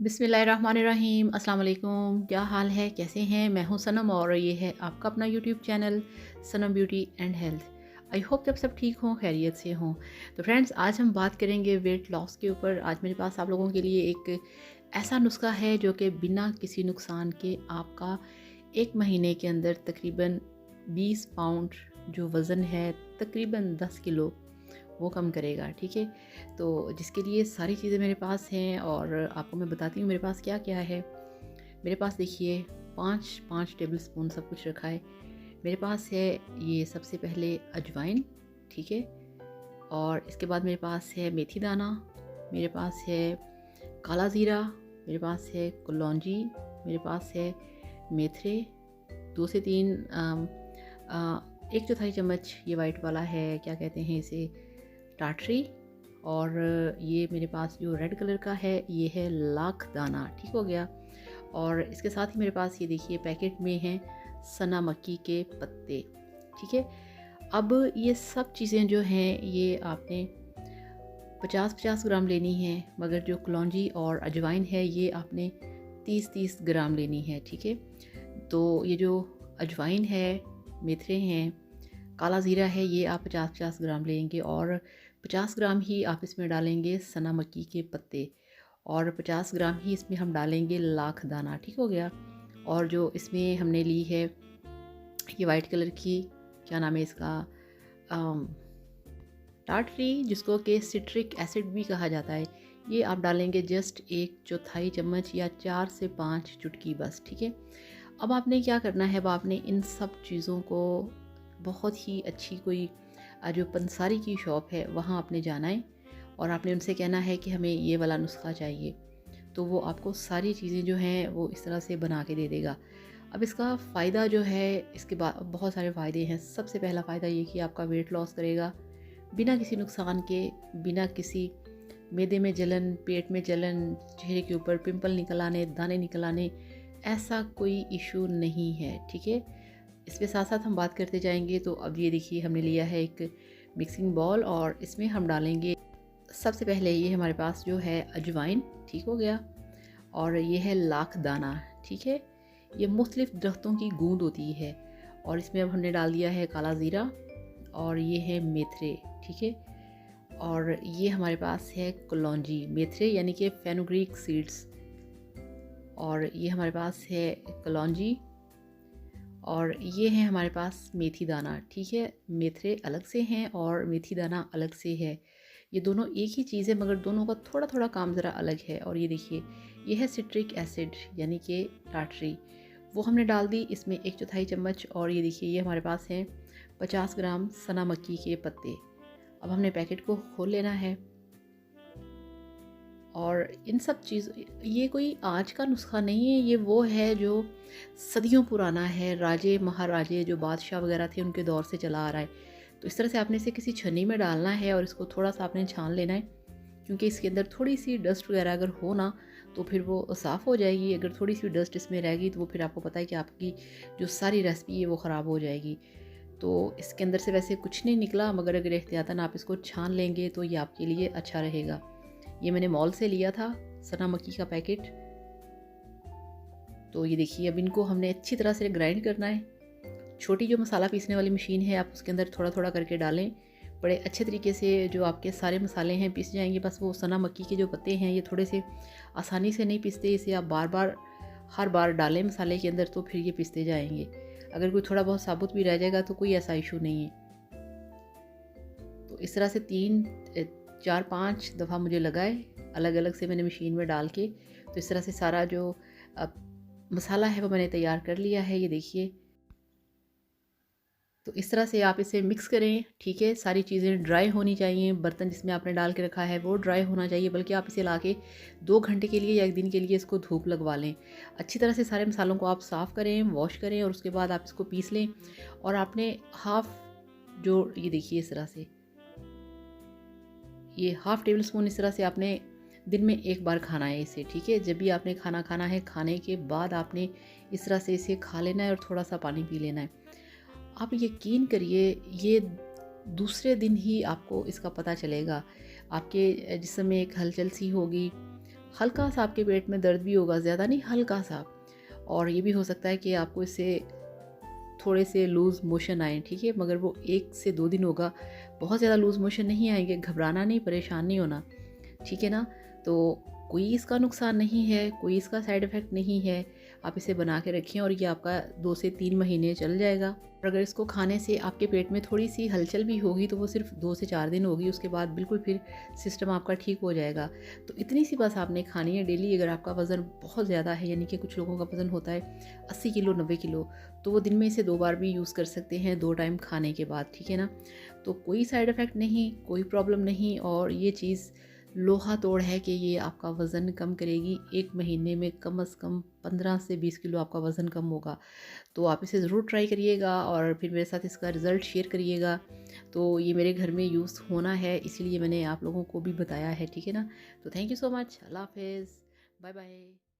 बिस्मिल्लाहिर्रहमानिर्रहीम। अस्सलाम वालेकुम। क्या हाल है, कैसे हैं? मैं हूं सनम और ये है आपका अपना YouTube channel Sanam beauty and health. I hope जब सब ठीक हों, खैरियत से हों। तो फ्रेंड्स, आज हम बात करेंगे वेट लॉस के ऊपर। आज मेरे पास आप लोगों के लिए एक ऐसा नुस्खा है जो कि बिना किसी नुकसान के आपका 1 महीने के अंदर तकरीबन 20 पाउंड जो वज़न है, तकरीबन 10 किलो वो कम करेगा। ठीक है, तो जिसके लिए सारी चीज़ें मेरे पास हैं और आपको मैं बताती हूँ मेरे पास क्या क्या है। मेरे पास देखिए 5 टेबल स्पून सब कुछ रखा है। मेरे पास है ये सबसे पहले अजवाइन, ठीक है, और इसके बाद मेरे पास है मेथी दाना, मेरे पास है काला ज़ीरा, मेरे पास है कलौंजी, मेरे पास है मेथरे, 2 से 3 1/4 चम्मच ये वाइट वाला है, क्या कहते हैं इसे, टाटरी। और ये मेरे पास जो रेड कलर का है ये है लाख दाना, ठीक हो गया। और इसके साथ ही मेरे पास ये देखिए पैकेट में हैं सना मक्की के पत्ते, ठीक है। अब ये सब चीज़ें जो हैं ये आपने 50-50 ग्राम लेनी है, मगर जो कलौंजी और अजवाइन है ये आपने 30-30 ग्राम लेनी है, ठीक है। तो ये जो अजवाइन है, मेथरे हैं, काला ज़ीरा है, ये आप 50-50 ग्राम लेंगे और 50 ग्राम ही आप इसमें डालेंगे सना मक्की के पत्ते और 50 ग्राम ही इसमें हम डालेंगे लाख दाना, ठीक हो गया। और जो इसमें हमने ली है ये वाइट कलर की, क्या नाम है इसका, टाटरी, जिसको कि सिट्रिक एसिड भी कहा जाता है, ये आप डालेंगे जस्ट 1/4 चम्मच या 4 से 5 चुटकी बस, ठीक है। अब आपने क्या करना है, अब आपने इन सब चीज़ों को बहुत ही अच्छी कोई जो पंसारी की शॉप है वहाँ आपने जाना है और आपने उनसे कहना है कि हमें ये वाला नुस्खा चाहिए, तो वो आपको सारी चीज़ें जो हैं वो इस तरह से बना के दे देगा। अब इसका फ़ायदा जो है, इसके बाद बहुत सारे फ़ायदे हैं। सबसे पहला फ़ायदा ये कि आपका वेट लॉस करेगा बिना किसी नुकसान के, बिना किसी मैदे में जलन, पेट में जलन, चेहरे के ऊपर पिंपल निकल आने, दाने निकल आने, ऐसा कोई इशू नहीं है, ठीक है। इसके साथ साथ हम बात करते जाएंगे। तो अब ये देखिए हमने लिया है एक मिक्सिंग बॉल और इसमें हम डालेंगे सबसे पहले ये हमारे पास जो है अजवाइन, ठीक हो गया, और ये है लाख दाना, ठीक है। ये मुख्तलिफ दरख्तों की गूंद होती है और इसमें अब हमने डाल दिया है काला ज़ीरा और ये है मेथरे, ठीक है। और ये हमारे पास है कलौंजी, मेथरे यानी कि फेनुग्रीक सीड्स, और ये हमारे पास है कलौंजी, और ये है हमारे पास मेथी दाना, ठीक है। मेथरे अलग से हैं और मेथी दाना अलग से है। ये दोनों एक ही चीज़ है मगर दोनों का थोड़ा थोड़ा काम ज़रा अलग है। और ये देखिए ये है सिट्रिक एसिड यानी कि टाटरी, वो हमने डाल दी इसमें 1/4 चम्मच। और ये देखिए ये हमारे पास हैं 50 ग्राम सना मक्की के पत्ते। अब हमने पैकेट को खोल लेना है और इन सब चीज़, ये कोई आज का नुस्खा नहीं है, ये वो है जो सदियों पुराना है, राजे महाराजे जो बादशाह वगैरह थे उनके दौर से चला आ रहा है। तो इस तरह से आपने इसे किसी छन्नी में डालना है और इसको थोड़ा सा आपने छान लेना है, क्योंकि इसके अंदर थोड़ी सी डस्ट वगैरह अगर हो ना तो फिर वो साफ़ हो जाएगी। अगर थोड़ी सी डस्ट इसमें रहेगी तो वो फिर आपको पता है कि आपकी जो सारी रेसिपी है वो ख़राब हो जाएगी। तो इसके अंदर से वैसे कुछ नहीं निकला, मगर अगर एहतियातन आप इसको छान लेंगे तो ये आपके लिए अच्छा रहेगा। ये मैंने मॉल से लिया था सना मक्की का पैकेट। तो ये देखिए अब इनको हमने अच्छी तरह से ग्राइंड करना है। छोटी जो मसाला पीसने वाली मशीन है आप उसके अंदर थोड़ा थोड़ा करके डालें, बड़े अच्छे तरीके से जो आपके सारे मसाले हैं पीस जाएंगे। बस वो सना मक्की के जो पत्ते हैं ये थोड़े से आसानी से नहीं पिसते, इसे आप बार बार हर बार डालें मसाले के अंदर तो फिर ये पिसते जाएंगे। अगर कोई थोड़ा बहुत साबुत भी रह जाएगा तो कोई ऐसा इशू नहीं है। तो इस तरह से 3 4 5 दफ़ा मुझे लगाए, अलग अलग से मैंने मशीन में डाल के। तो इस तरह से सारा जो मसाला है वो मैंने तैयार कर लिया है, ये देखिए। तो इस तरह से आप इसे मिक्स करें, ठीक है। सारी चीज़ें ड्राई होनी चाहिए, बर्तन जिसमें आपने डाल के रखा है वो ड्राई होना चाहिए, बल्कि आप इसे ला के 2 घंटे के लिए या 1 दिन के लिए इसको धूप लगवा लें। अच्छी तरह से सारे मसालों को आप साफ़ करें, वॉश करें और उसके बाद आप इसको पीस लें। और आपने जो ये देखिए इस तरह से ये हाफ़ टेबल स्पून इस तरह से आपने दिन में 1 बार खाना है इसे, ठीक है। जब भी आपने खाना खाना है, खाने के बाद आपने इस तरह से इसे खा लेना है और थोड़ा सा पानी पी लेना है। आप यकीन करिए ये दूसरे दिन ही आपको इसका पता चलेगा, आपके जिस्म में एक हलचल सी होगी, हल्का सा आपके पेट में दर्द भी होगा, ज़्यादा नहीं, हल्का सा। और ये भी हो सकता है कि आपको इससे थोड़े से लूज़ मोशन आए, ठीक है, मगर वो 1 से 2 दिन होगा, बहुत ज़्यादा लूज़ मोशन नहीं आएंगे। घबराना नहीं, परेशान नहीं होना, ठीक है ना। तो कोई इसका नुकसान नहीं है, कोई इसका साइड इफ़ेक्ट नहीं है। आप इसे बना के रखें और ये आपका 2 से 3 महीने चल जाएगा। और अगर इसको खाने से आपके पेट में थोड़ी सी हलचल भी होगी तो वो सिर्फ 2 से 4 दिन होगी, उसके बाद बिल्कुल फिर सिस्टम आपका ठीक हो जाएगा। तो इतनी सी बस आपने खानी है डेली। अगर आपका वज़न बहुत ज़्यादा है, यानी कि कुछ लोगों का वज़न होता है 80 किलो 90 किलो, तो वो दिन में इसे 2 बार भी यूज़ कर सकते हैं, 2 टाइम खाने के बाद, ठीक है ना। तो कोई साइड इफ़ेक्ट नहीं, कोई प्रॉब्लम नहीं, और ये चीज़ लोहा तोड़ है कि ये आपका वज़न कम करेगी। 1 महीने में कम से कम 15 से 20 किलो आपका वज़न कम होगा। तो आप इसे ज़रूर ट्राई करिएगा और फिर मेरे साथ इसका रिज़ल्ट शेयर करिएगा। तो ये मेरे घर में यूज़ होना है, इसीलिए मैंने आप लोगों को भी बताया है, ठीक है ना। तो थैंक यू सो मच। अल्लाह हाफ़िज़। Bye bye.